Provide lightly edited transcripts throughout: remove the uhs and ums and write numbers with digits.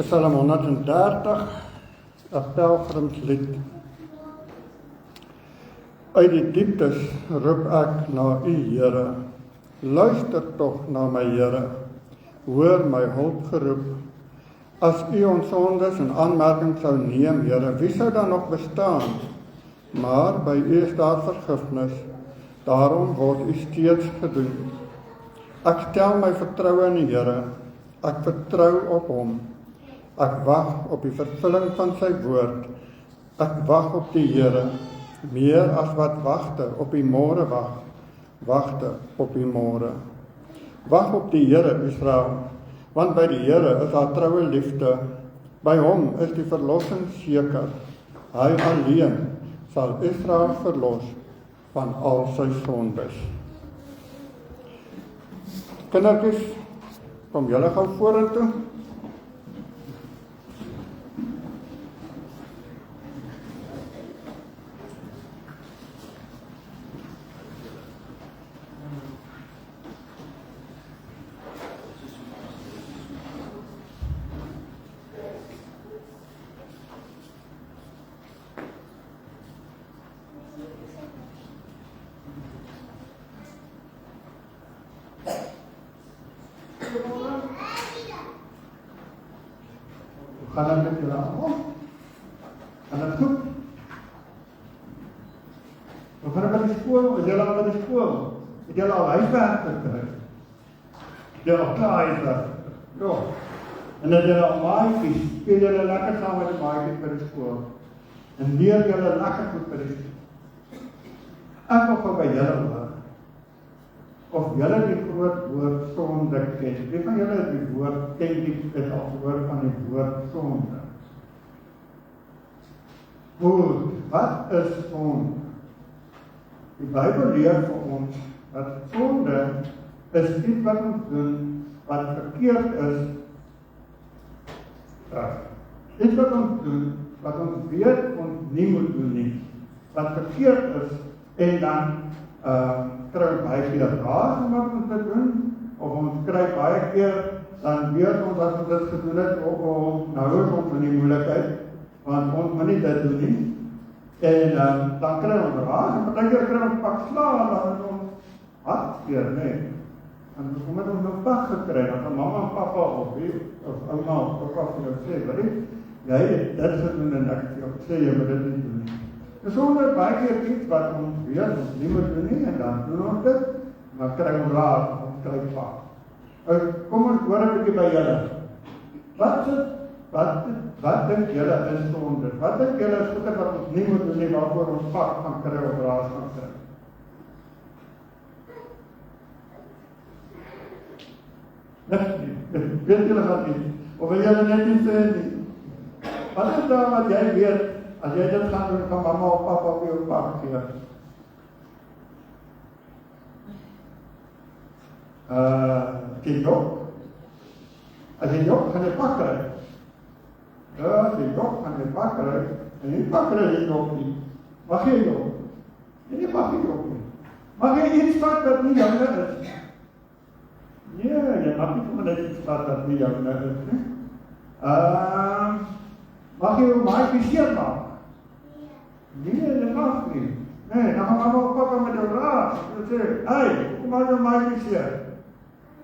Psalm 130, 'n pelgrimslied. Uit die dieptes roep ek na U, Here. Luister tog na my Here. Hoor my hulpgeroep. As U ons sondes in aanmerking sou neem, Here, wie sou dan nog bestaan? Maar by U is daar vergifnis. Daarom word U steeds gedoen. Ek stel my vertroue in die Here. Ek vertrou op Hom. Ek wag op die vervulling van sy woord. Ek wag op die Here, meer as wat wagte op die môre wagte op die môre. Wag op die Here, Israel, want by die Here is daar troue liefde. By Hom is die verlossing seker. Hy alleen sal Israel verlos van al sy sondes. Kindertjies, kom julle gou vorentoe. Gaan dit met julle almal? Gaan dit goed? We gaan by die skool, is julle al by die skool? Het julle al huiswerk gekry? Het julle al klaar huiswerk? Ja. En het julle al maatjies, speel julle lekker saam met die maatjies by die skool? En leer julle lekker goed by die skool? Ek wil van by julle hoor. Of julle die groot woord sonde ken. Wie van julle die woord ken het al gehoor van die woord sonde? Goed, wat is sonde? Die Bybel leer vir ons dat sonde is iets wat ons doen wat verkeerd is. Iets wat ons doen wat ons weet ons nie moet doen nie. Wat verkeerd is en dan kry baie keer raas om wat ons dit doen, of ons kry baie keer, dan weet ons dat ons dit gedoen het, nou is ons in die moeilikheid, want ons moet nie dit doen nie, en dan kry ons raas, en baie keer kry ons pak slaan, dan is ons hartseer, nee, en kom het ons nou pak gekry, dan kan mama en papa of ouma of papa vir jou sê, jy het dit gedoen en ek sê, jy moet dit nie doen nie. Dus onder baie keer iets wat ons weet, ons nie moet doen nie, en dan doen ons dit, en dan kry ons raad, ons kry pak. Kom ons hoor 'n bietjie by julle. Wat dink julle is sonde? Wat dink julle is goeie wat ons nie moet doen nie, waarvoor ons pak gaan kry of raad gaan kry? Weet julle wat nie? Of wil julle net nie sê nie? Wat is daar wat jy weet? As jy dit gaan doen, kan mama of papa op jou pak gee. Die jok. As jy jok, gaan jy pak kry. Die jok gaan jy pak kry. En jy pak kry die jok nie. Mag jy jok? En jy mag jy jok nie. Mag jy iets pak dat nie joune is? Nee, jy mag nie kom net iets pak dat nie joune is. Mag jy jou maatjie seer maak? Nee, dit mag nie. Nee, dan gaan mama of papa met jou raad. En sê, hey, kom maar jou maatjie seer.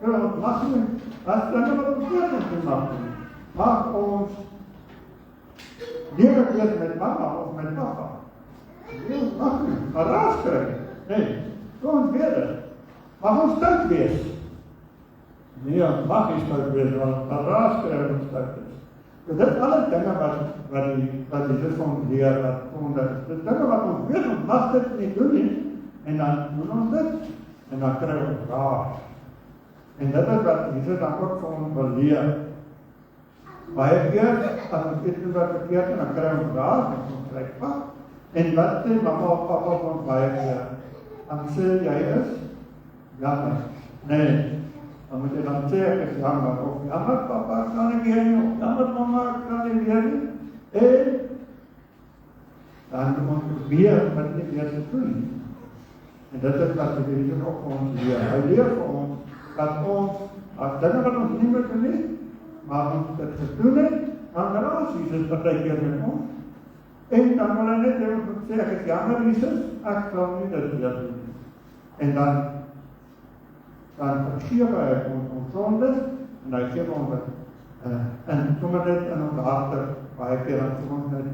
Ja, mag nie. As dan wat ons doen, ons mag nie. Mag ons lewe wees met mama of met papa. Nee, mag nie. Maar raad kry. Nee, so ons weet het. Mag ons stout wees? Nee, ons mag nie stout wees, want raad kry ons stout wees. So dit alle dinge wat Jesus ons leer, wat sonde is. Dit dinge wat ons weet, ons mag dit nie doen nie, en dan doen ons dit, en dan kry ons raad. En dit is wat Jesus dan ook vir ons wil leer. Baie keer, as ons iets doen wat verkeerd is, dan kry ons raad, en ons kry pak. En wat sê mama of papa vir ons baie keer? Dan sê jy is jammer. Nee. Dan moet jy dan sê, ek is jammer, of jammer papa, ek kan nie meer nie, of jammer mama, ek kan nie meer nie, en dan moet ons weer wat nie meer te doen. En dit is wat die Heer ook vir ons leer. Hy leer vir ons, dat ons, as dinge wat ons nie moet doen nie, maar ons dit gedoen het, dan raas Jesus partykeer met ons. En dan wil hy net hê ons moet sê, ek is jammer Jesus, ek sal nie dit weer doen nie. En dan vergewe hy ons sondes, en hy gee ons dit. En sommer net in ons harte, baie keer dan sê ons net,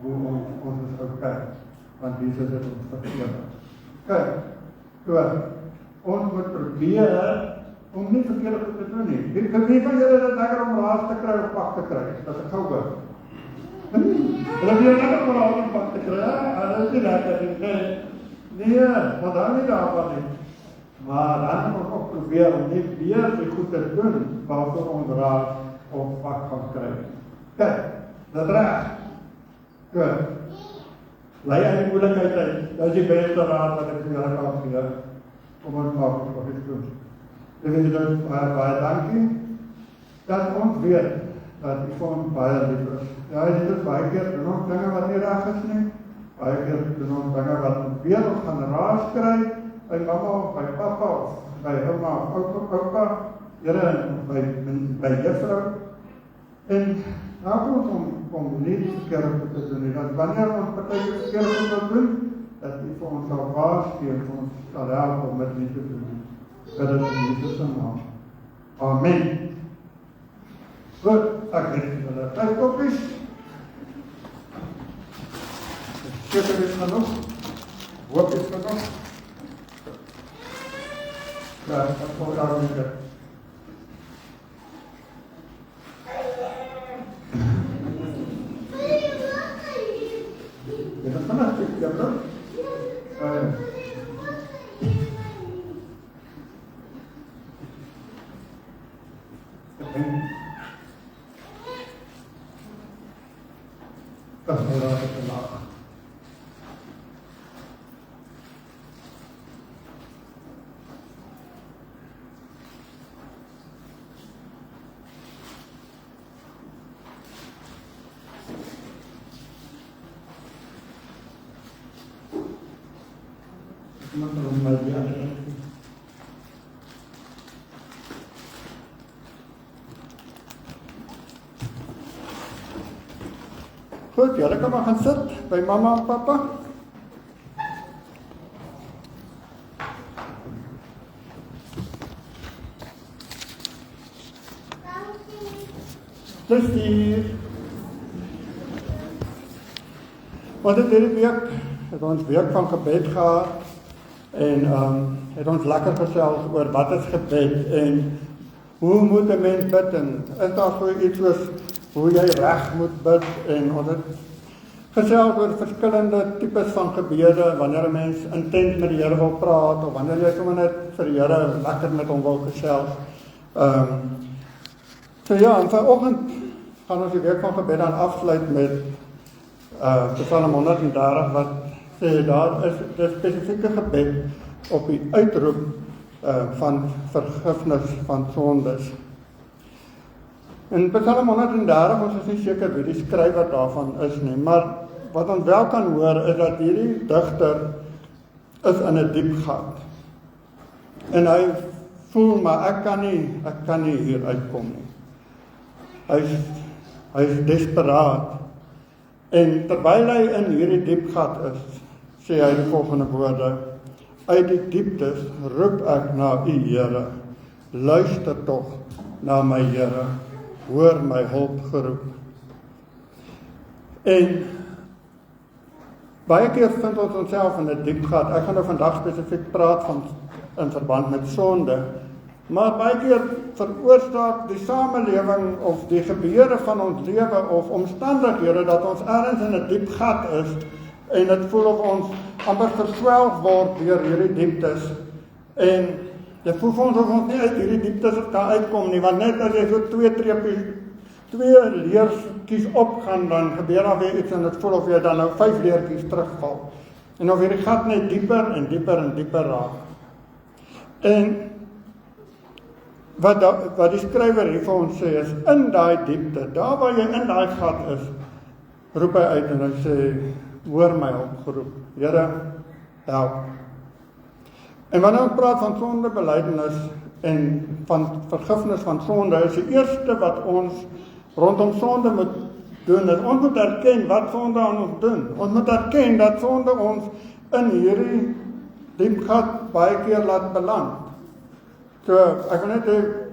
hoe ons is okay, want Jesus het ons vergewe. Kyk, so, ons moet probeer om nie verkeerde goed te doen nie. Wie van julle dit lekker om raas te kry of pak te kry? Dat ek gou word. Hulle het lekker om raas en pak te kry, hulle is nie lekker nie. Nee, want dan nie daarvan nie. Maar dan moet ons ook probeer om nie weer die goed te doen, waarvoor ons raas of pak gaan kry. Kijk, dat reg. Goed. Lei aan die moeilijkheid uit, dat is die beste raad wat ek vir julle kan gee, om ons maak of iets doen. Ek wil julle baie dankie, dat ons weet, dat die vir ons baie lief is. Ja, dit is baie keer doen ons dinge wat nie reg is nie, baie keer doen ons dinge wat ons weer ons gaan raas kry, by mama of by papa of by oma of opa, by juffrou. En laat ons om nie verkeerde goed te doen nie, dat wanneer ons partykeer verkeerde goed wil doen, dat die vir ons sal waarsku en ons sal help om dit nie te doen. Dat dit in Jesus se naam. Amen. Goed, ek het julle 5 koppies. Seker is genoeg. Hoop is genoeg. Ja, ek wil daar weer. Dit is fantastisch, ja bro. Dat is heel erg te lachen. Goed, julle kan maar gaan sit by mama en papa. Plesier. Want het hierdie week het ons week van gebed gehad en het ons lekker gesels oor wat is gebed en hoe moet 'n mens bid en is daar so iets soos hoe jy reg moet bid en ons het gesels oor verskillende tipes van gebede wanneer 'n mens intens met die Here wil praat of wanneer jy sommer net vir die Here lekker met hom wil gesels. So ja, en vanoggend gaan ons die week van gebed dan afsluit met Psalm 130 wat sê daar is 'n spesifieke gebed op die uitroep van vergifnis van sondes. In Psalm 130, ons is nie seker wie die skrywer daarvan is nie, maar wat ons wel kan hoor is dat hierdie digter is in 'n diep gat. En hy voel maar ek kan nie hier uitkom nie. Hy is desperaat. En terwyl hy in hierdie diep gat is, sê hy die volgende woorde: uit die dieptes roep ek na U Here, luister tog na my Here, hoor my hulp geroep. En baie keer vind ons onsself in 'n diep gat. Ek gaan nou vandag spesifiek praat in verband met sonde, maar baie keer veroorsaak die samelewing of die gebeure van ons lewe of omstandighede dat ons ergens in 'n diep gat is en dit voel of ons amper verswelg word deur hierdie dieptes en dit voel vir ons of ons nie uit hierdie dieptes kan uitkom nie, want net as jy so twee leertjies opgaan, dan gebeur daar weer iets en dit voel of jy dan nou 5 leertjies terugval en of hierdie gat net dieper en dieper en dieper raak. En wat die skrywer hier vir ons sê is, in daai diepte, daar waar jy in daai gat is, roep hy uit en hy sê, hoor my opgeroep, Here, help. En wanneer ons praat van sondebelydenis, en van vergifnis van sonde is die eerste wat ons rondom sonde moet doen. En ons moet erken wat sonde aan ons doen. Ons moet erken dat sonde ons in hierdie diep gat baie keer laat beland. So, ek wil net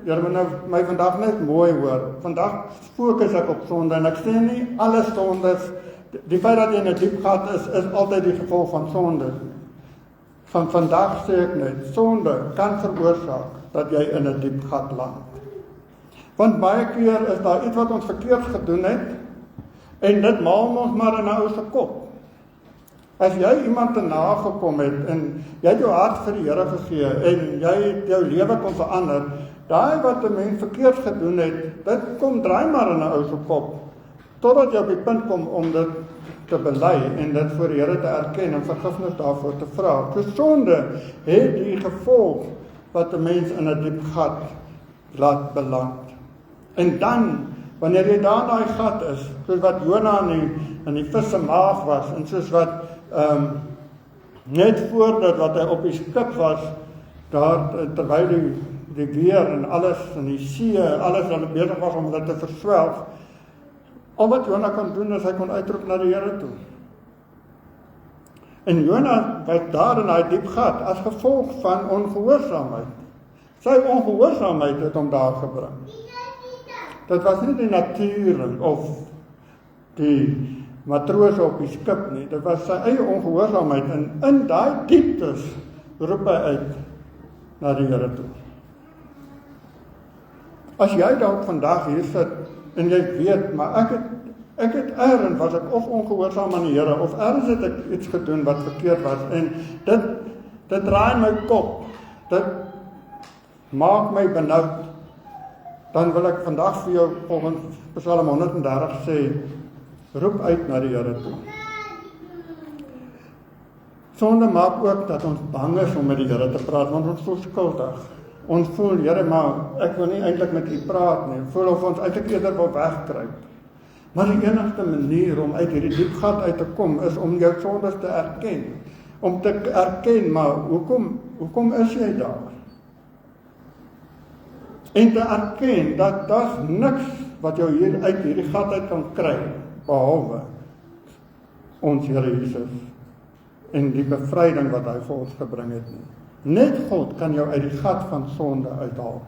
julle moet nou my vandag net mooi hoor. Vandag fokus ek op sonde en ek sê nie alle sondes, die feit dat jy in 'n diep gat is altyd die gevolg van sonde. Van vandag sê ek net, sonde kan veroorsaak dat jy in 'n diep gat land. Want baie keer is daar iets wat ons verkeerd gedoen het en dit maal ons maar in 'n ou se kop. As jy iemand te nagekom het en jy het jou hart vir die Here gegee en jy het jou lewe kon verander, daai wat 'n mens verkeerd gedoen het, dit kom draai maar in 'n ou se kop, totdat jy op die punt kom om dit te bely en dit voor die Here te erken en vergifnis daarvoor te vra. So sonde het die gevolg wat 'n mens in 'n diep gat laat beland. En dan, wanneer jy daar in daai gat is, soos wat Jona in die vis se maag was, en soos wat net voordat wat hy op die skip was, daar terwyl die weer en alles in die see, alles wat besig was om dit te verswelg, al wat Jona kan doen is hy kon uitroep na die Here toe. En Jona was daar in daai diep gat as gevolg van ongehoorsaamheid. Sy ongehoorsaamheid het hom daar gebring. Dit was nie die natuur of die matrose op die skip nie, dit was sy eie ongehoorsaamheid en in daai dieptes roep hy uit na die Here toe. As jy dalk vandag hier sit en jy weet, maar ek het ergens was ek of ongehoorsaam aan die Here of ergens het ek iets gedoen wat verkeerd was en dit draai my kop, dit maak my benoud, dan wil ek vandag vir jou volgens Psalm 130 sê, roep uit na die Here toe. Sonde maak ook dat ons bang is om met die Here te praat, want ons voel skuldig. Ons voel, Here, maar ek wil nie eintlik met U praat nie. Voel of ons eintlik eerder wil wegkruip. Maar die enigste manier om uit hierdie diep gat uit te kom, is om jou sondes te erken. Om te erken, maar hoekom is jy daar? En te erken dat daar's niks wat jou hier uit hierdie gat uit kan kry, behalwe ons Here Jesus en die bevryding wat hy vir ons gebring het nie. Net God kan jou uit die gat van sonde uithaal.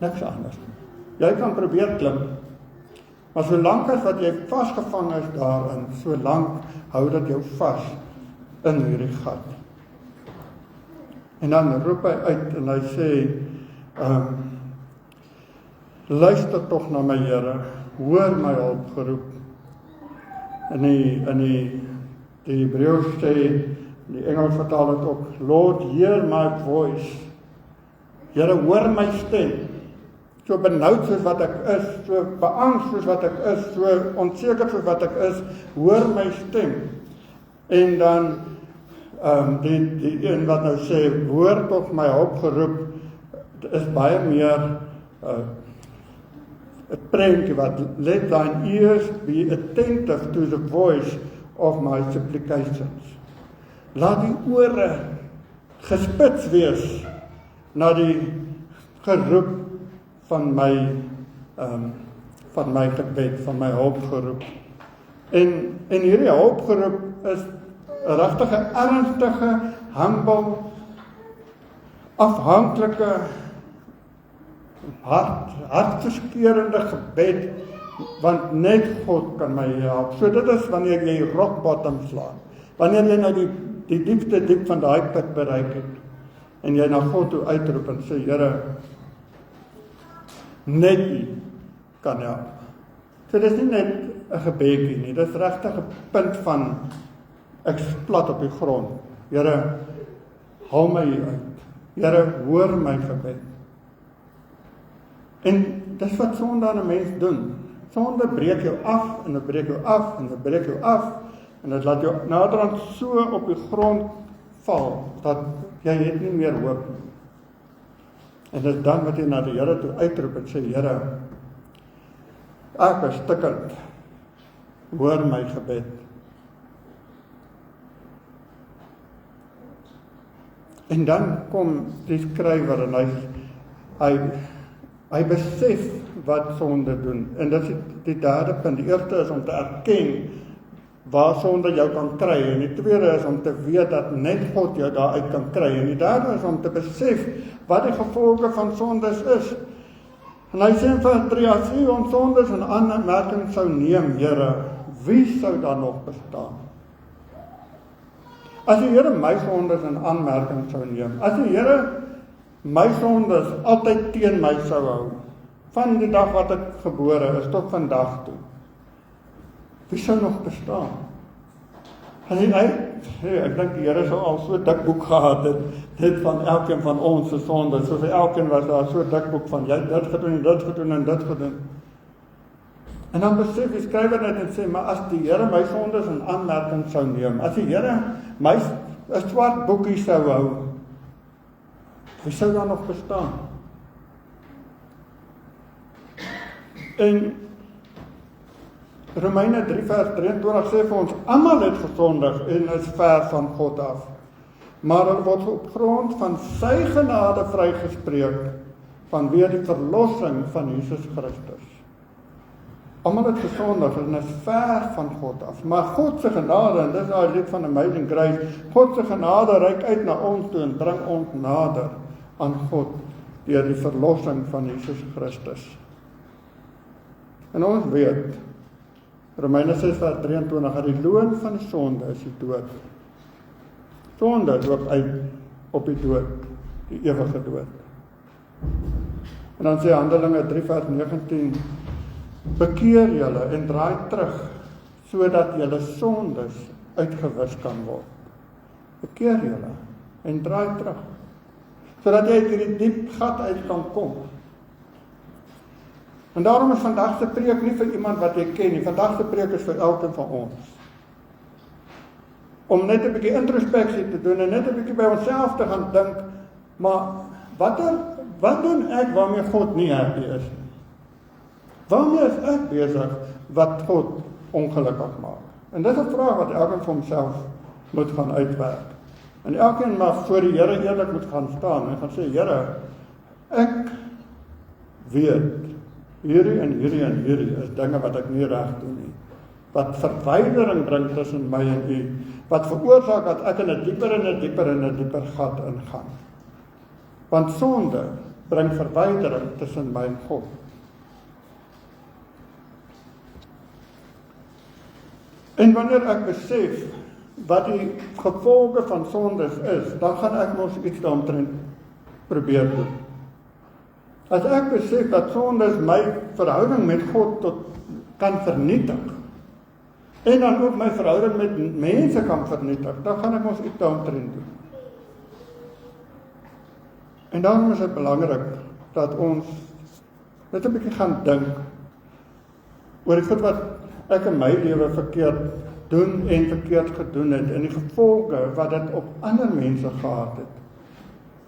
Niks anders. Jy kan probeer klim, maar solank as wat jy vasgevang is daarin, solank hou dit jou vas in hierdie gat. En dan roep hy uit en hy sê, luister tog na my Here, hoor my hulpgeroep. In die Hebreëus sê, die Engels vertaal dit ook, Lord, hear my voice. Here, hoor my stem. So benoud soos wat ek is, so beangst soos wat ek is, so onseker soos wat ek is, hoor my stem. En dan, die een wat nou sê, hoor tog my hulpgeroep, is baie meer, 'n prentjie wat, let thine ears be attentive to the voice of my supplications. Laat die ore gespits wees na die geroep van my gebed, van my hulpgeroep. En hierdie hulpgeroep is 'n regtige ernstige, humble, afhanklike, hartverskeurende gebed, want net God kan my help. So dit is wanneer jy rock bottom slaan. Wanneer jy nou die diepste diep van daai put bereik het, en jy na God toe uitroep en sê, Here, net U kan help. So dit is nie net 'n gebedjie nie, dit is regtig 'n punt van, ek is plat op die grond. Here, haal my hier uit. Here, hoor my gebed. En dis wat sonde aan 'n mens doen. Sonde breek jou af, en dit breek jou af, en dit breek jou af, en dit laat jou naderhand so op die grond val, dat jy het nie meer hoop nie. En dit is dan wat jy na die Here toe uitroep en sê, Here, ek is stikkend, hoor my gebed. En dan kom die skrywer en hy hy besef wat sonde doen. En dit is die derde punt. Die eerste is om te erken waar sonde jou kan kry. En die tweede is om te weet dat net God jou daaruit kan kry. En die derde is om te besef wat die gevolge van sondes is. En hy sê in vers 3, as u ons sondes in aanmerking sou neem, Here, wie sou dan nog bestaan? As die Here my sondes in aanmerking sou neem, as die Here my sondes altyd teen my sou hou, van die dag wat ek gebore is tot vandag toe, wie sou nog bestaan? En ek dink die Here sou al so dik boek gehad het, dit van elkeen van ons se sondes, soos elkeen was daar so dik boek van, jy het dit gedoen en dit gedoen en dit gedoen. En dan besef die skrywer dit en sê, maar as die Here my sondes in aanmerking sou neem, as die Here my 'n swart boekie sou hou, wie sou dan nog bestaan? En Romeine 3 vers 23 sê vir ons, almal het gesondig en is ver van God af. Maar hulle word op grond van sy genade vrygespreek vanweë die verlossing van Jesus Christus. Almal het gesondig en is ver van God af. Maar God se genade, en dis daai lied van Amazing Grace, God se genade reik uit na ons toe en bring ons nader aan God deur die verlossing van Jesus Christus. En ons weet, Romeine 6 vers 23, dat die loon van die sonde is die dood. Sonde loop uit op die dood, die ewige dood. En dan sê Handelinge 3 vers 19, bekeer julle en draai terug, sodat julle sondes uitgewis kan word. Bekeer julle en draai terug, sodat jy uit hierdie diep gat uit kan kom. En daarom is vandag se preek nie vir iemand wat jy ken nie, vandag se preek is vir elkeen van ons. Om net 'n bietjie introspeksie te doen en net 'n bietjie by onsself te gaan dink, maar wat doen ek waarmee God nie happy is nie? Waarmee is ek besig wat God ongelukkig maak? En dit is 'n vraag wat elkeen vir homself moet gaan uitwerk. En elkeen mag voor die Here eerlik moet gaan staan en gaan sê, Here, ek weet, hierdie en hierdie is dinge wat ek nie reg doen nie. Wat verwydering bring tussen my en U, wat veroorsaak dat ek in 'n dieper gat ingaan. Want sonde bring verwydering tussen my en God. En wanneer ek besef wat die gevolge van sondes is, dan gaan ek mos iets daaromtrent probeer doen. As ek besef dat sondes my verhouding met God kan vernietig, en dan ook my verhouding met mense kan vernietig, dan gaan ek mos iets daaromtrent doen. En daarom is dit belangrik dat ons net 'n bietjie gaan dink oor die goed wat ek in my lewe verkeerd doen en verkeerd gedoen het, en die gevolge wat dit op ander mense gehad het,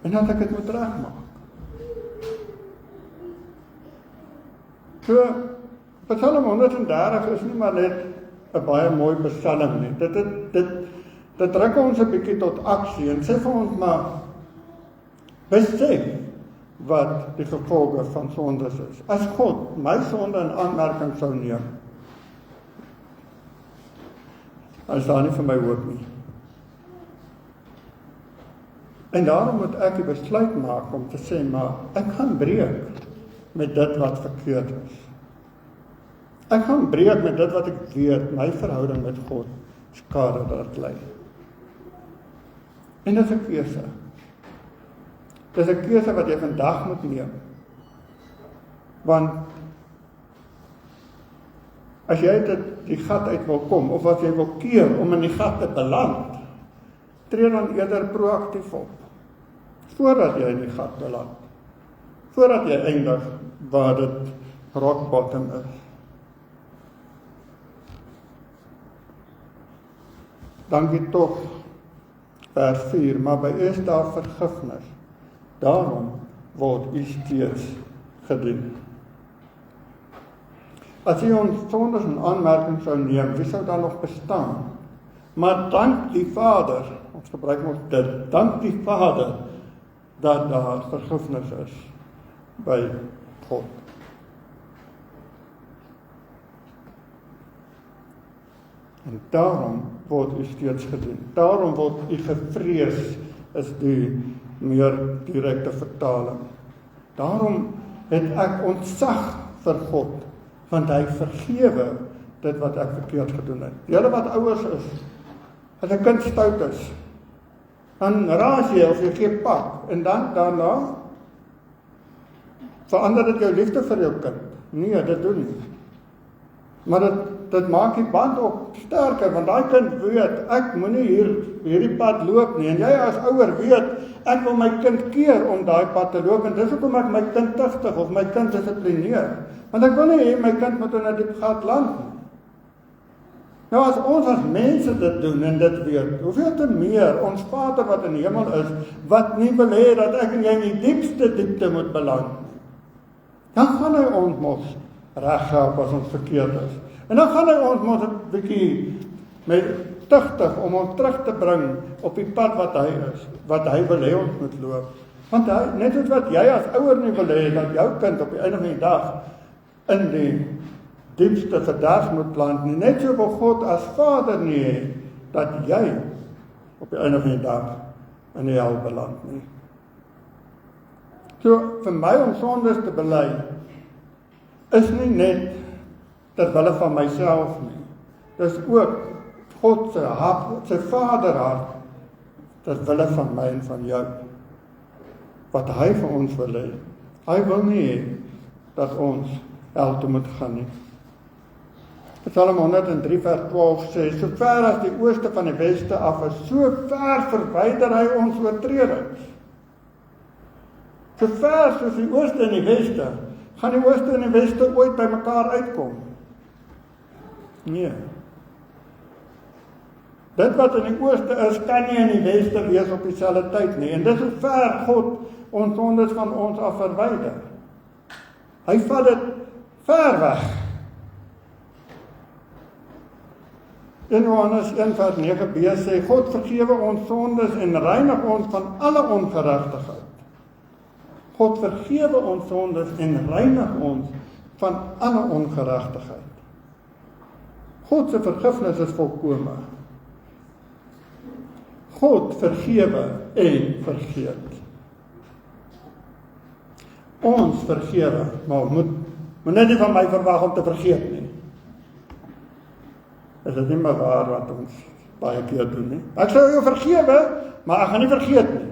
en dat ek dit moet regmaak. So, Psalm 130 is nie maar net 'n baie mooi psalm nie. Dit druk ons 'n bietjie tot aksie en sê vir ons maar, besef wat die gevolge van sondes is. As God my sonde in aanmerking sou neem, is daar nie vir my hoop nie. En daarom moet ek die besluit maak om te sê, maar ek gaan breek met dit wat verkeerd is. Ek gaan breek met dit wat ek weet, my verhouding met God skade dat lei. En dit is 'n keuse. Dit is 'n keuse wat jy vandag moet neem. Want as jy die gat uit wil kom, of as jy wil keer om in die gat te beland, tree dan eerder proaktief op, voordat jy in die gat beland, voordat jy eindig waar dit rock bottom is. Dankie tog, vers 4, maar by U is daar vergifnis, daarom word U steeds gedien. As U ons sondes in aanmerking sou neem, wie sou dan nog bestaan? Maar dank die Vader, ons gebruik ons dit, dank die Vader, dat daar vergifnis is. by God. En daarom word u steeds gedoen. Daarom word u gevrees, is die meer direkte vertaling. Daarom het ek ontzag vir God, want hy vergewe dit wat ek verkeerd gedoen het. Julle wat ouers is, as 'n kind stout is, dan raas jy of jy gee pak, en dan daarna verander dit jou liefde vir jou kind. Nee, dit doen nie. Maar dit maak die band ook sterker, want daai kind weet, ek moenie hierdie pad loop nie, en jy as ouer weet, ek wil my kind keer om daai pad te loop, en dis hoekom ek my kind tigtig of my kind dissiplineer, want ek wil nie hê my kind moet in 'n diep gat land nie. Nou as ons as mense dit doen en dit weet, hoeveel te meer ons Vader wat in die hemel is, wat nie wil hê dat ek en jy in die diepste diepte moet beland nie. Dan gaan hy ons mos reghelp as ons verkeerd is. En dan gaan hy ons mos 'n bietjie met tigtig om ons terug te bring op die pad wat hy is, wat hy wil hê ons moet loop. Want hy, net soos wat jy as ouer nie wil hê dat jou kind op die einde van die dag in die diepste verderf moet plant nie, net so wil God as Vader nie hê dat jy op die einde van die dag in die hel beland nie. So vir my om sondes te bely is nie net ter wille van myself nie. Dis ook God se hart, sy Vaderhart ter wille van my en van jou. Wat hy vir ons wil hê. Hy wil nie hê dat ons hel toe moet gaan nie. Psalm 103 vers 12 sê, so ver as die ooste van die weste af is, so ver verwyder hy ons oortredings. So ver soos die ooste en die weste, gaan die ooste en die weste ooit by mekaar uitkom? Nee. Dit wat in die ooste is, kan nie in die weste wees op dieselfde tyd nie. En dis hoe ver God ons sondes van ons af verwyder. Hy vat dit ver weg. In Johannes 1 vers 9b sê, God vergewe ons sondes en reinig ons van alle ongeregtigheid. God vergewe ons sondes en reinig ons van alle ongeregtigheid. God se vergifnis is volkome. God vergewe en vergeet. Ons vergewe, maar moet net nie van my verwag om te vergeet nie. Is dit nie maar waar wat ons baie keer doen nie? Ek sal jou vergewe, maar ek gaan nie vergeet nie.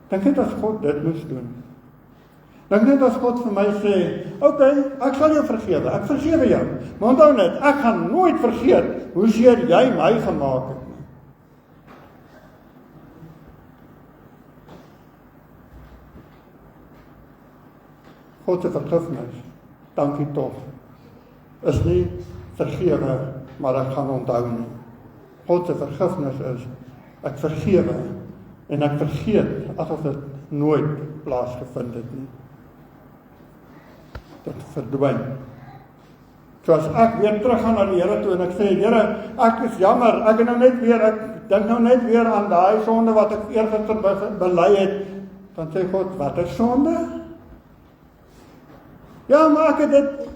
Dink net as God dit moes doen. Dink net as God vir my sê, okay, ek sal jou vergewe, ek vergewe jou. Maar onthou net, ek gaan nooit vergeet hoe seer jy my gemaak het nie. God se vergifnis, dankie tog, is nie vergewe, maar ek gaan onthou nie. God se vergifnis is, ek vergewe en ek vergeet asof dit nooit plaasgevind het nie. Dit verdwyn. So as ek weer terug gaan na die Here toe en ek sê, Here, ek is jammer, ek dink nou net weer aan daai sonde wat ek eergister bely het, dan sê God, wat is sonde? Ja, maar ek het dit,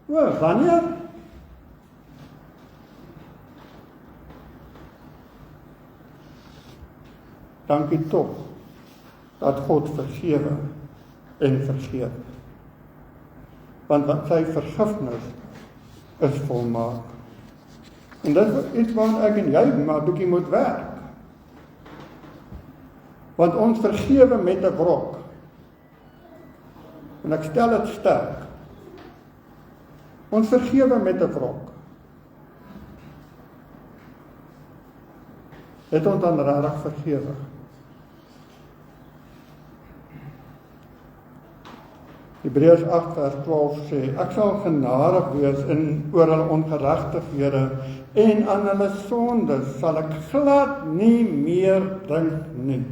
wanneer? Dankie tog, dat God vergewe en vergeet. Want sy vergifnis is volmaak. En dit is iets waaraan ek en jy maar 'n bietjie moet werk. Want ons vergewe met 'n wrok. En ek stel dit sterk. Ons vergewe met 'n wrok. Het ons dan regtig vergewe? Hebreërs 8 vers 12 sê, ek sal genadig wees oor hulle ongeregtighede en aan hulle sondes sal ek glad nie meer dink nie.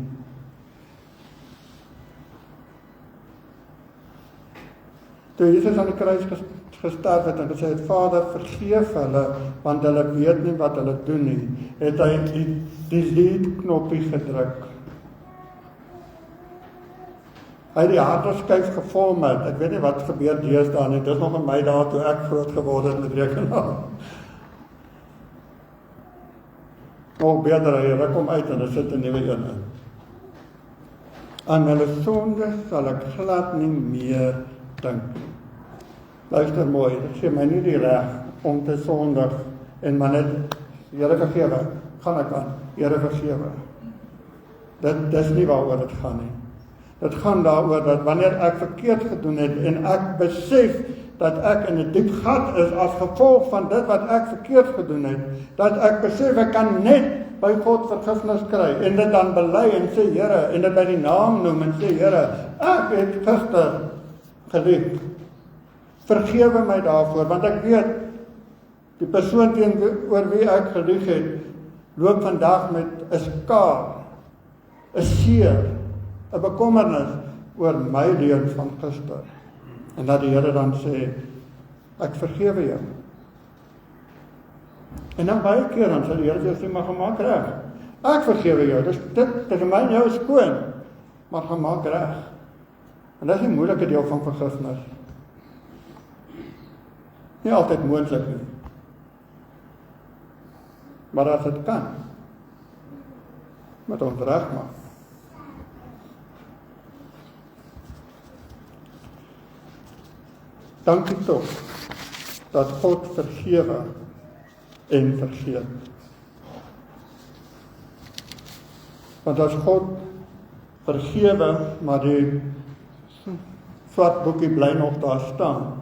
Toe Jesus aan die kruis gesterf het en gesê het, Vader, vergeef hulle, want hulle weet nie wat hulle doen nie, het hy die lead knoppie gedruk. Hy het die harde skyf geformat. Ek weet nie wat gebeur deesdae nie. Dit is nog in my dae toe ek groot geword het met rekenaar. Nog beter, hy ruk hom uit en hy sit 'n nuwe een in. Aan hulle sonde sal ek glad nie meer dink. Luister mooi, ek gee my nie die reg om te sondig en maar net, Here vergewe, gaan ek aan, Here vergewe. Dit is nie waaroor dit gaan nie. Dit gaan daaroor dat wanneer ek verkeerd gedoen het en ek besef dat ek in 'n diep gat is as gevolg van dit wat ek verkeerd gedoen het, dat ek besef ek kan net by God vergifnis kry en dit dan bely en sê Here, en dit by die naam noem en sê Here, ek het gister gelieg. Vergewe my daarvoor, want ek weet die persoon teenoor wie ek gelieg het, loop vandag met 'n skaar, 'n seer, 'n bekommernis oor my leuns van gister. En dat die Here dan sê, ek vergewe jou. En dan baie keer dan sê die Here sê, maar gemaak reg. Ek vergewe jou, dit is my jou skoon, maar gemaak reg. En dit is die moeilike deel van vergifnis. Nie altyd moontlik nie. Maar as dit kan, met ons reg maak. Dankie tog dat God vergewe en vergeet. Want as God vergewe, maar die swart boekie bly nog daar staan,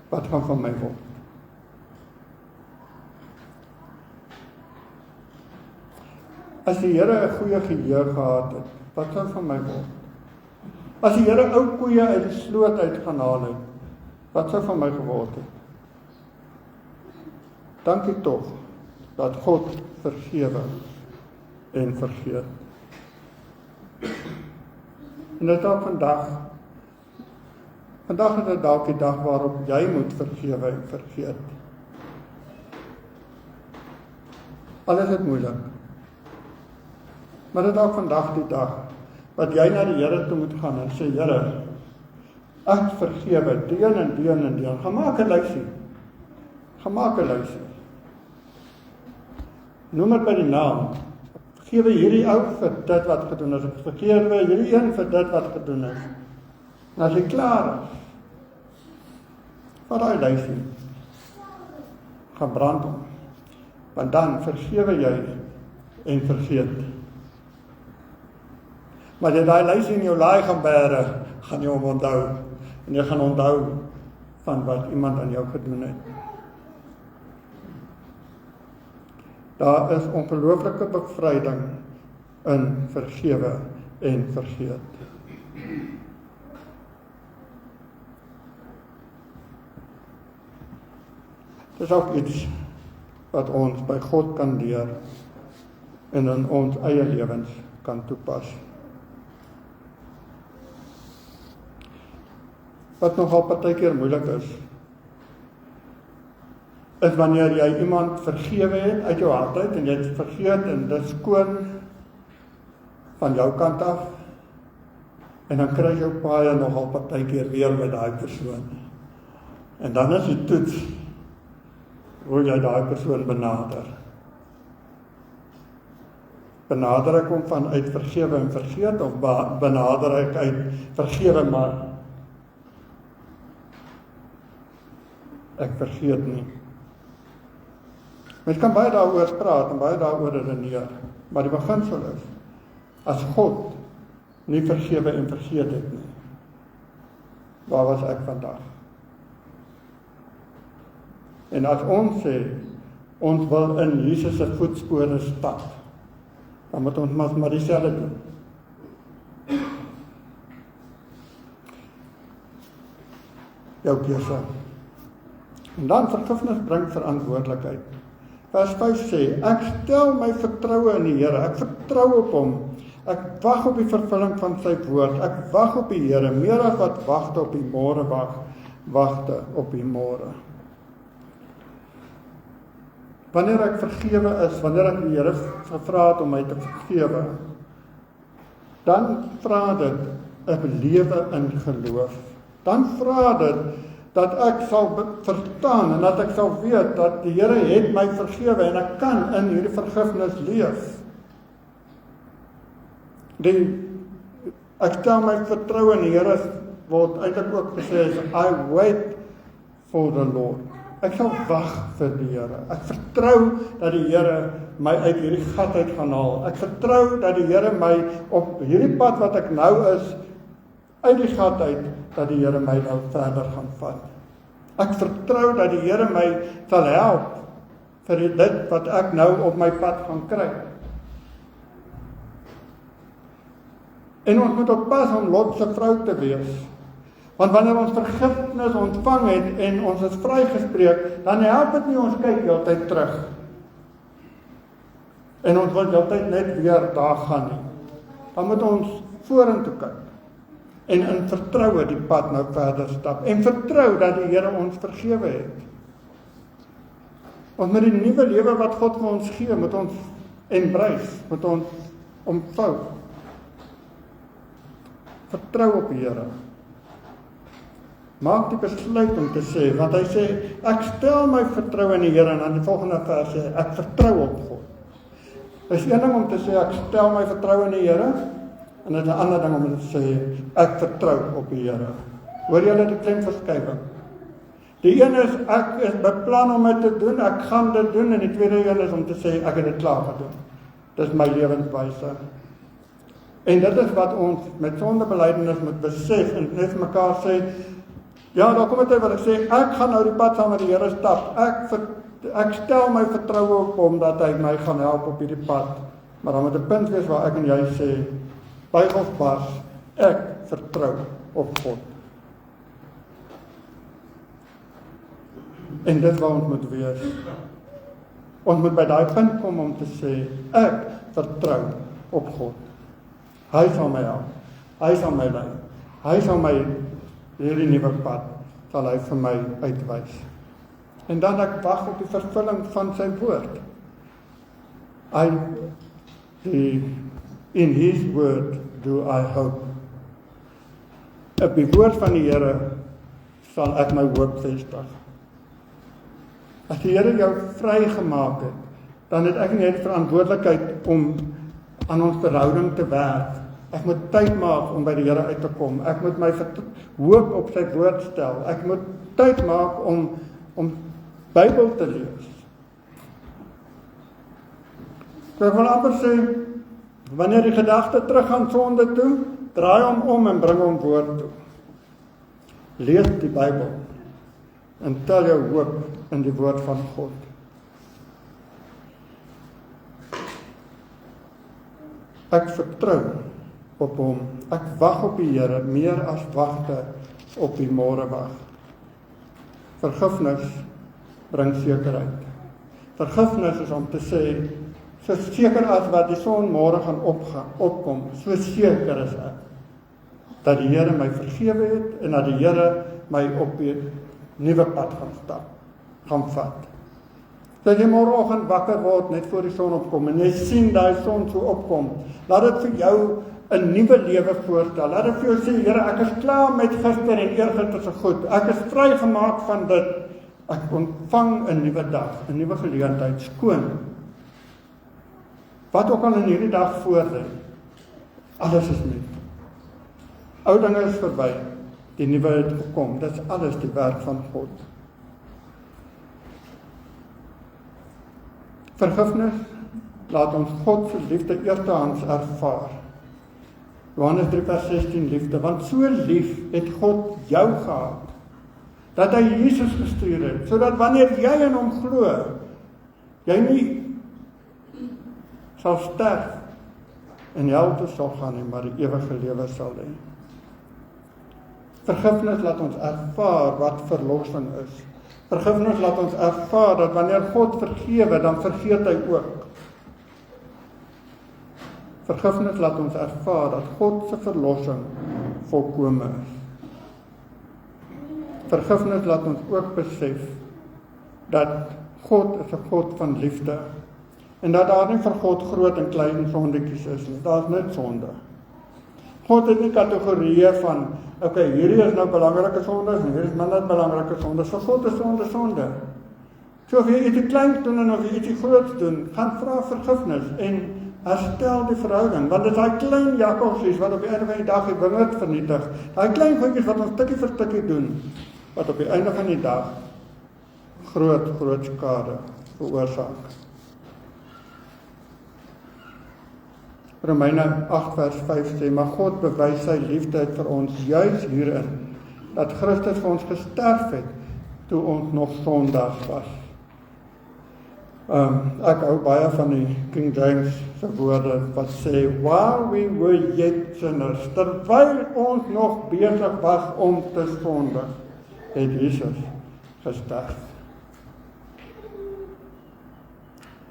wat gaan van my word? As die Here 'n goeie geheue gehad het, wat gaan van my word? As die Here ou koeie uit die sloot uit gaan haal het, wat sou van my geword het? Dankie tog dat God vergewe en vergeet. En dit ook vandag is dit dalk die dag waarop jy moet vergewe en vergeet. Al is dit moeilik. Maar dit is ook vandag die dag wat jy na die Here toe moet gaan en sê, Here, ek vergewe deen en deen en deen. Gemaak 'n lysie. Gemaak 'n lysie. Noem dit by die naam. Vergewe hierdie ou vir dit wat gedoen is. Ek vergewe hierdie een vir dit wat gedoen is. En as jy klaar is, vat daai lysie, gaan brand hom. Want dan vergewe jy en vergeet. Maar jy daai lysie in jou laai gaan bære, gaan jy hom onthou. En jy gaan onthou van wat iemand aan jou gedoen het. Daar is ongelooflike bevryding in vergewe en vergeet. Dit is ook iets wat ons by God kan leer en in ons eie lewens kan toepas. Wat nogal partykeer moeilik is wanneer jy iemand vergewe het uit jou hart uit en jy het vergeet en dit skoon van jou kant af en dan kry jou paai nogal partykeer weer met daai persoon. En dan is die toets hoe jy daai persoon benader. Benader ek hom vanuit vergewe en vergeet of benader ek uit vergewe maar ek vergeet nie. Mens kan baie daaroor praat en baie daaroor redeneer, maar die beginsel is, as God nie vergewe en vergeet het nie, waar was ek vandag? En as ons sê, ons wil in Jesus se voetspore stap, dan moet ons maar dieselfde doen. Jou keuse. En dan vergifnis bring verantwoordelikheid. Vers 5 sê, ek stel my vertroue in die Here, ek vertrou op hom, ek wag op die vervulling van sy woord, ek wag op die Here, meer as wat wagte op die môre wagte op die môre. wanneer ek vergewe is, wanneer ek die Here gevra het om my te vergewe, dan vra dit 'n lewe in geloof. Dan vra dit dat ek sal verstaan en dat ek sal weet dat die Here het my vergewe en ek kan in hierdie vergifnis leef. Ek stel my vertroue in die Here, word eintlik ook gesê, I wait for the Lord. Ek sal wag vir die Here. Ek vertrou dat die Here my uit hierdie gat uit gaan haal. Ek vertrou dat die Here my op hierdie pad wat ek nou is, uit die gat uit, dat die Here my nou verder gaan vat. Ek vertrou dat die Here my sal help vir dit wat ek nou op my pad gaan kry. En ons moet oppas om Lot se vrou te wees. Want wanneer ons vergifnis ontvang het en ons is vrygespreek, dan help dit nie ons kyk heeltyd terug. En ons wil heeltyd net weer daar gaan nie. Dan moet ons vorentoe kyk. En in vertroue die pad nou verder stap. En vertrou dat die Here ons vergewe het. Ons met die nuwe lewe wat God vir ons gee, moet ons embrace, moet ons omvou. Vertrou op die Here. Maak die besluit om te sê, want hy sê, ek stel my vertroue in die Here, en dan die volgende vers sê, ek vertrou op God. Dit is een ding om te sê, ek stel my vertroue in die Here, en dit is 'n ander ding om te sê, ek vertrou op die Here. Hoor julle die klemverskywing? Die een is, ek is beplan om dit te doen, ek gaan dit doen, en die tweede een is om te sê, ek het dit klaar gedoen. Dit is my lewenswyse. En dit is wat ons met sondebelydenis moet besef, en net vir mekaar sê, ja, daar kom 'n tyd wat ek sê, ek gaan nou die pad saam met die Here stap. Ek stel my vertroue op hom dat hy my gaan help op hierdie pad. Maar dan moet 'n punt wees waar ek en jy sê, buig of bars, ek vertrou op God. En dit waar ons moet wees. Ons moet by daai punt kom om te sê, ek vertrou op God. Hy sal my help. Hy sal my lei. Hy sal my hierdie nuwe pad sal hy vir my uitwys. En dan ek wag op die vervulling van sy woord. In his word do I hope. Op die woord van die Here sal ek my hoop vestig. As die Here jou vrygemaak het, dan het ek nie die verantwoordelikheid om aan ons verhouding te werk. Ek moet tyd maak om by die Here uit te kom. Ek moet my hoop op sy woord stel. Ek moet tyd maak om Bybel te lees. Ek wil amper sê, wanneer die gedagte terug gaan sonde toe, draai hom om en bring hom woord toe. Lees die Bybel en tel jou hoop in die woord van God. Ek vertrou op hom. Ek wag op die Here meer as wagte op die môrewag. Vergifnis bring sekerheid. Vergifnis is om te sê, so seker as wat die son môre gaan opkom, so seker is ek dat die Here my vergewe het en dat die Here my op die nuwe pad gaan vat. Dat jy môreoggend wakker word net voor die son opkom en jy sien daai son so opkom, laat dit vir jou 'n nuwe lewe voorstel. Laat dit vir jou sê, Here, ek is klaar met gister en eergister se goed. Ek is vrygemaak van dit. Ek ontvang 'n nuwe dag, 'n nuwe geleentheid, skoon. Wat ook al in hierdie dag voorlê, alles is nuut. Ou dinge is verby, die nuwe het gekom. Dit is alles die werk van God. Vergifnis laat ons God se liefde eerstehands ervaar. Johannes 3:16 liefde, want so lief het God jou gehad, dat hy Jesus gestuur het, sodat wanneer jy in hom glo, jy nie sal sterf en hel toe sal gaan nie, maar die ewige lewe sal hê. Vergifnis laat ons ervaar wat verlossing is. Vergifnis laat ons ervaar dat wanneer God vergewe, dan vergeet hy ook. Vergifnis laat ons ervaar dat God se verlossing volkome is. Vergifnis laat ons ook besef dat God is 'n God van liefde. En dat daar nie vir God groot en klein sondetjies is nie. Daar is net sonde. God het nie kategorieë van, okay, hierdie is nou belangrike sondes en hierdie is minder belangrike sondes. Vir God is sonde. So of jy ietsie kleins doen en of jy ietsie groots doen, gaan vra vergifnis en herstel die verhouding. Want dit is daai klein jakkalsies wat op die einde van die dag die wingerd vernietig. Daai klein goedjies wat ons stukkie vir stukkie doen, wat op die einde van die dag groot skade veroorsaak. Romeine 8 vers 5 sê, maar God bewys sy liefde vir ons juis hierin, dat Christus vir ons gesterf het, toe ons nog sondaars was. Ek hou baie van die King James se woorde, wat sê, while we were yet sinners, terwyl ons nog besig was om te sondig, het Jesus gesterf.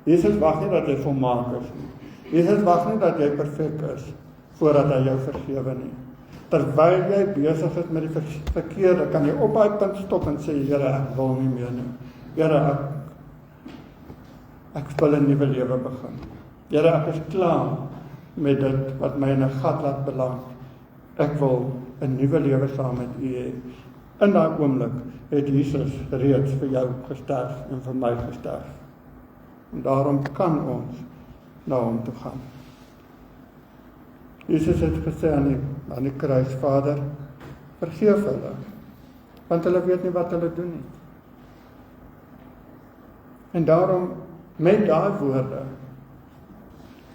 Jesus wag nie dat jy volmaak is nie. Jesus wag nie dat jy perfek is, voordat hy jou vergewe nie. Terwyl jy besig is met die verkeerde, kan jy op daai punt stop en sê, Here, ek wil nie meer nie. Here, ek wil 'n nuwe lewe begin. Here, ek is klaar met dit wat my in 'n gat laat beland. Ek wil 'n nuwe lewe saam met U hê. In daai oomblik het Jesus reeds vir jou gesterf en vir my gesterf. En daarom kan ons na hom toe gaan. Jesus het gesê aan die kruis, Vader, vergeef hulle, want hulle weet nie wat hulle doen nie. En daarom, met daai woorde,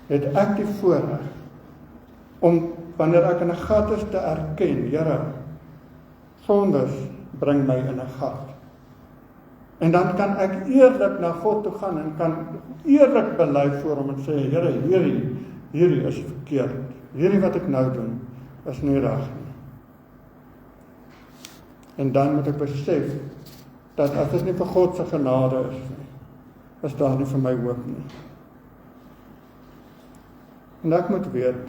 het ek die voorreg om, wanneer ek in 'n gat is, te erken, Here, sondes bring my in 'n gat. En dan kan ek eerlik na God toe gaan en kan eerlik bely voor hom en sê, Here, hierdie is verkeerd. Hierdie wat ek nou doen, is nie reg nie. En dan moet ek besef, dat as dit nie vir God se genade is daar nie vir my hoop nie. En ek moet weet,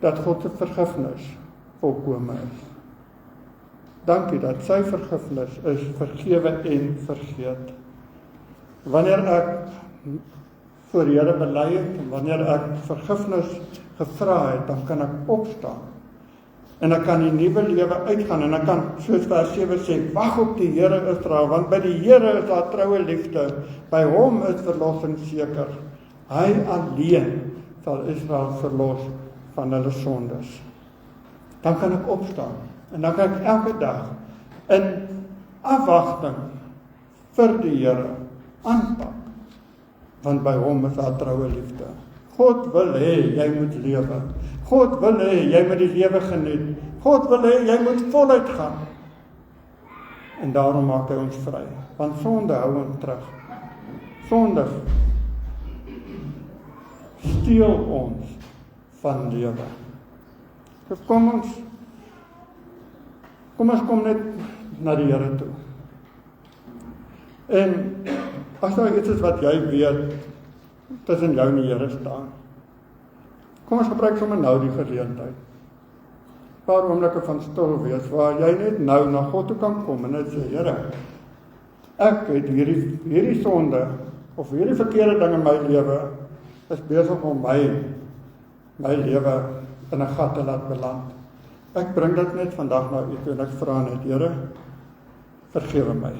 dat God se vergifnis volkome is. Dankie dat sy vergifnis is vergewe en vergeet. Wanneer ek voor Here bely het, en wanneer ek vergifnis gevra het, dan kan ek opstaan. En ek kan die nuwe lewe uitgaan, en ek kan, soos vers 7 sê, wag op die Here Israel, want by die Here is daar troue liefde, by hom is verlossing seker. Hy alleen sal Israel verlos van hulle sondes. Dan kan ek opstaan, en dan kan ek elke dag in afwagting vir die Here aanpak, want by hom is daar troue liefde. God wil hê jy moet lewe. God wil hê jy moet die lewe geniet. God wil hê jy moet voluit gaan. En daarom maak hy ons vry, want sonde hou ons terug. Sonde steel ons van lewe. So kom ons kom net na die Here toe. En as daar iets is wat jy weet, tussen jou en die Here staan, kom ons gebruik sommer nou die geleentheid. 'n Paar oomblikke van stil wees, waar jy net nou na God toe kan kom en net sê, Here, ek het hierdie sonde, of hierdie verkeerde ding in my lewe, is besig om my lewe in 'n gat te laat beland. Ek bring dit net vandag na U toe en ek vra net, Here, vergewe my.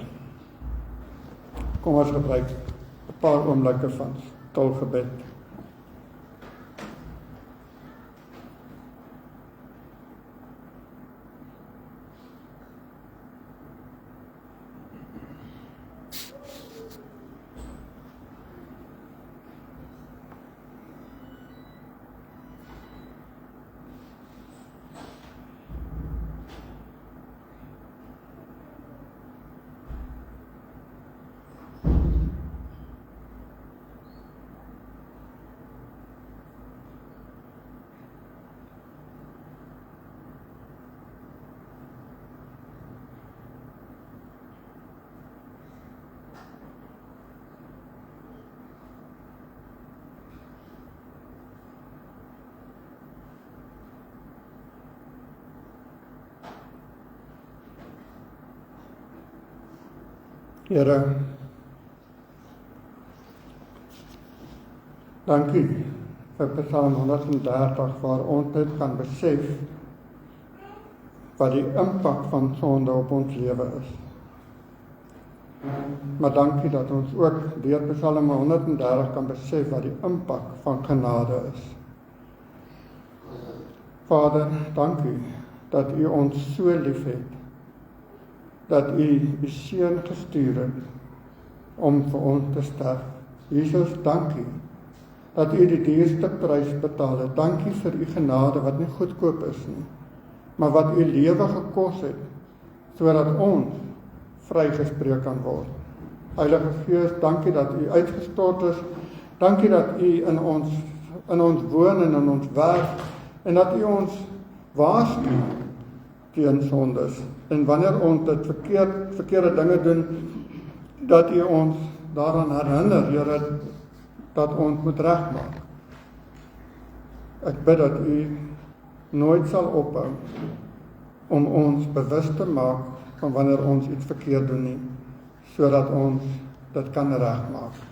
Kom ons gebruik 'n paar oomblikke van stil gebed. Here, Dankie vir Psalm 130 waar ons net kan besef wat die impak van sonde op ons lewe is. Maar dankie dat ons ook deur Psalm 130 kan besef wat die impak van genade is. Vader, dankie dat U ons so liefhet, dat U U seun gestuur het om vir ons te sterf. Jesus, dankie dat U die duurste prys betaal het. Dankie vir U genade wat nie goedkoop is nie, maar wat U lewe gekos het, sodat ons vrygespreek kan word. Heilige Gees, dankie dat U uitgestort is. Dankie dat U in ons woon en in ons werk, en dat U ons waarsku teen sondes. En wanneer ons dit verkeerde dinge doen, dat U ons daaraan herinner, Here, dat ons moet regmaak. Ek bid dat U nooit sal ophou om ons bewus te maak van wanneer ons iets verkeerd doen nie, sodat ons dit kan regmaak.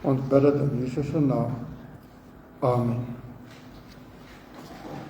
Ons bid dit in Jesus se naam. Amen.